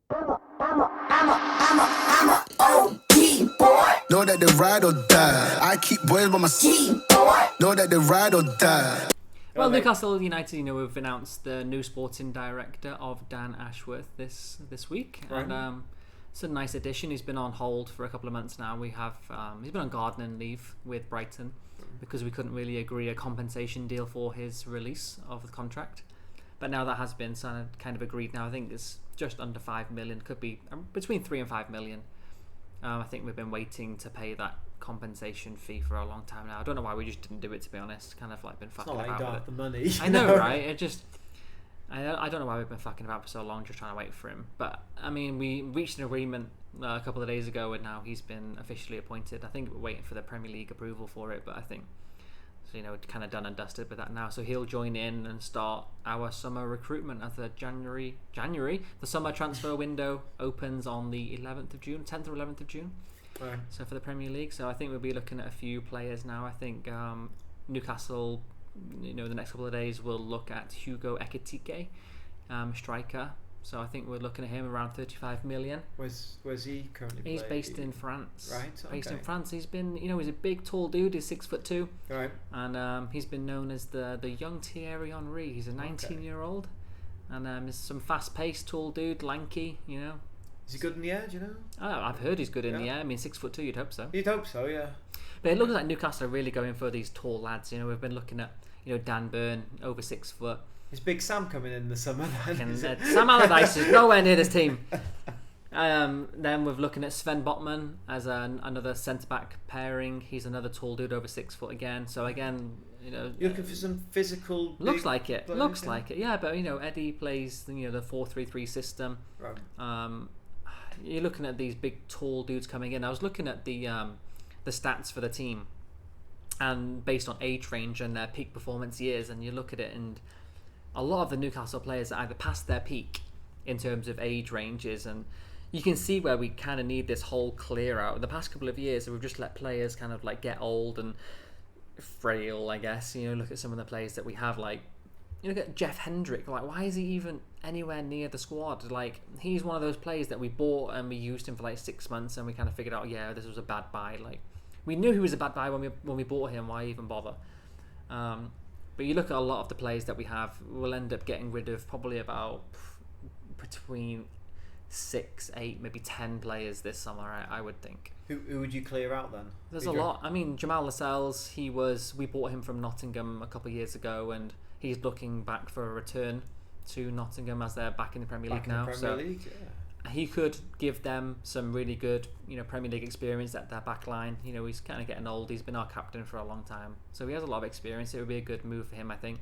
Know that they ride or die. I keep boys by my side. Know that they ride or die. Well, Newcastle United, we've announced the new sporting director of Dan Ashworth this week, Right. and it's a nice addition. He's been on hold for a couple of months now. He's been on gardening leave with Brighton because we couldn't really agree a compensation deal for his release of the contract. But now that has been kind of agreed. Now I think it's just under 5 million. Could be between 3 and 5 million. I think we've been waiting to pay that compensation fee for a long time now. I don't know why we just didn't do it, to be honest. Kind of like been fucking It's not like about you don't with have it. the money. I know, right? I don't know why we've been fucking about for so long, just trying to wait for him. But I mean, we reached an agreement a couple of days ago, and now he's been officially appointed. I think we're waiting for the Premier League approval for it, but I think kind of done and dusted with that now. So he'll join in and start our summer recruitment as the January. The summer transfer window opens on the 11th of June, 10th or 11th of June. Right. So for the Premier League, so I think we'll be looking at a few players now. I think Newcastle, the next couple of days, we'll look at Hugo Ekitike, striker. So I think we're looking at him around 35 million. Where's he currently? He's based in France. Right. Based okay. in France. He's been, he's a big, tall dude. He's 6'2", Right. and he's been known as the young Thierry Henry. He's a 19-year-old, and he's some fast-paced, tall dude, lanky. Is he good in the air? Do you know? I've heard he's good in the air. I mean, 6'2", you'd hope so. You'd hope so, yeah. But it looks like Newcastle are really going for these tall lads. We've been looking at Dan Burn, over 6 foot. Is Big Sam coming in the summer then? And Sam Allardyce is nowhere near this team. Then we're looking at Sven Botman as another centre back pairing. He's another tall dude, over 6 foot again. So again, You're looking for some physical. looks like it. players, Looks yeah? like it. Yeah, but Eddie plays the 4-3-3 system. Right. You're looking at these big tall dudes coming in. I was looking at the stats for the team, and based on age range and their peak performance years, and you look at it, and a lot of the Newcastle players are either past their peak in terms of age ranges, and you can see where we kind of need this whole clear out. The past couple of years, we've just let players kind of like get old and frail, I guess. Look at some of the players that we have, like look at Jeff Hendrick. Like, why is he even anywhere near the squad? Like, he's one of those players that we bought and we used him for like 6 months, and we kind of figured out, yeah, this was a bad buy. Like, we knew he was a bad buy when we bought him. Why even bother? But you look at a lot of the players that we have, we'll end up getting rid of probably about between 6, 8, maybe 10 players this summer, I would think. Who would you clear out then? There's a lot. I mean, Jamal Lascelles, we bought him from Nottingham a couple of years ago, and he's looking back for a return to Nottingham as they're back in the Premier League now. League, yeah. He could give them some really good, Premier League experience at their back line. He's kind of getting old. He's been our captain for a long time, so he has a lot of experience. It would be a good move for him, I think.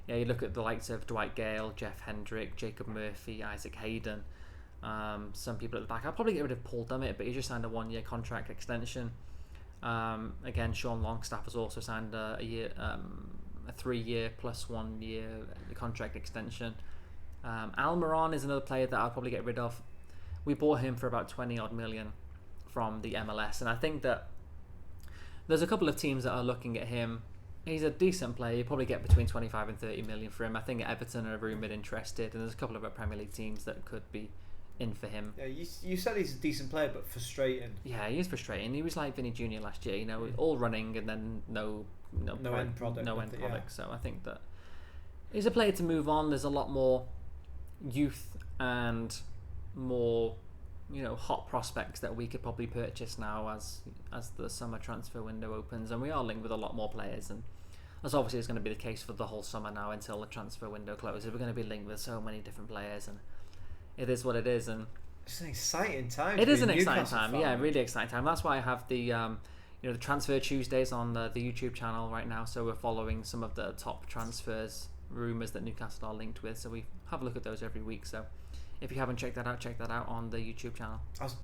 Yeah, you look at the likes of Dwight Gale, Jeff Hendrick, Jacob Murphy, Isaac Hayden. Some people at the back. I'll probably get rid of Paul Dummett, but he just signed a 1-year contract extension. Again, Sean Longstaff has also signed a 3-year plus 1 year contract extension. Almiron is another player that I'll probably get rid of. We bought him for about 20 odd million from the MLS, and I think that there's a couple of teams that are looking at him. He's a decent player. You probably get between 25 and 30 million for him. I think Everton are rumoured interested, and there's a couple of Premier League teams that could be in for him. Yeah, you said he's a decent player, but frustrating. Yeah, he is frustrating. He was like Vinny Jr. last year, all running and then no end product. Yeah. So I think that he's a player to move on. There's a lot more youth and more hot prospects that we could probably purchase now as the summer transfer window opens, and we are linked with a lot more players, and as obviously is going to be the case for the whole summer now until the transfer window closes. We're going to be linked with so many different players, and it is what it is. And it's an exciting time. It is an exciting time, yeah, really exciting time. That's why I have the the Transfer Tuesdays on the YouTube channel right now, so we're following some of the top transfers, rumours that Newcastle are linked with, so we have a look at those every week. So if you haven't checked that out on the YouTube channel.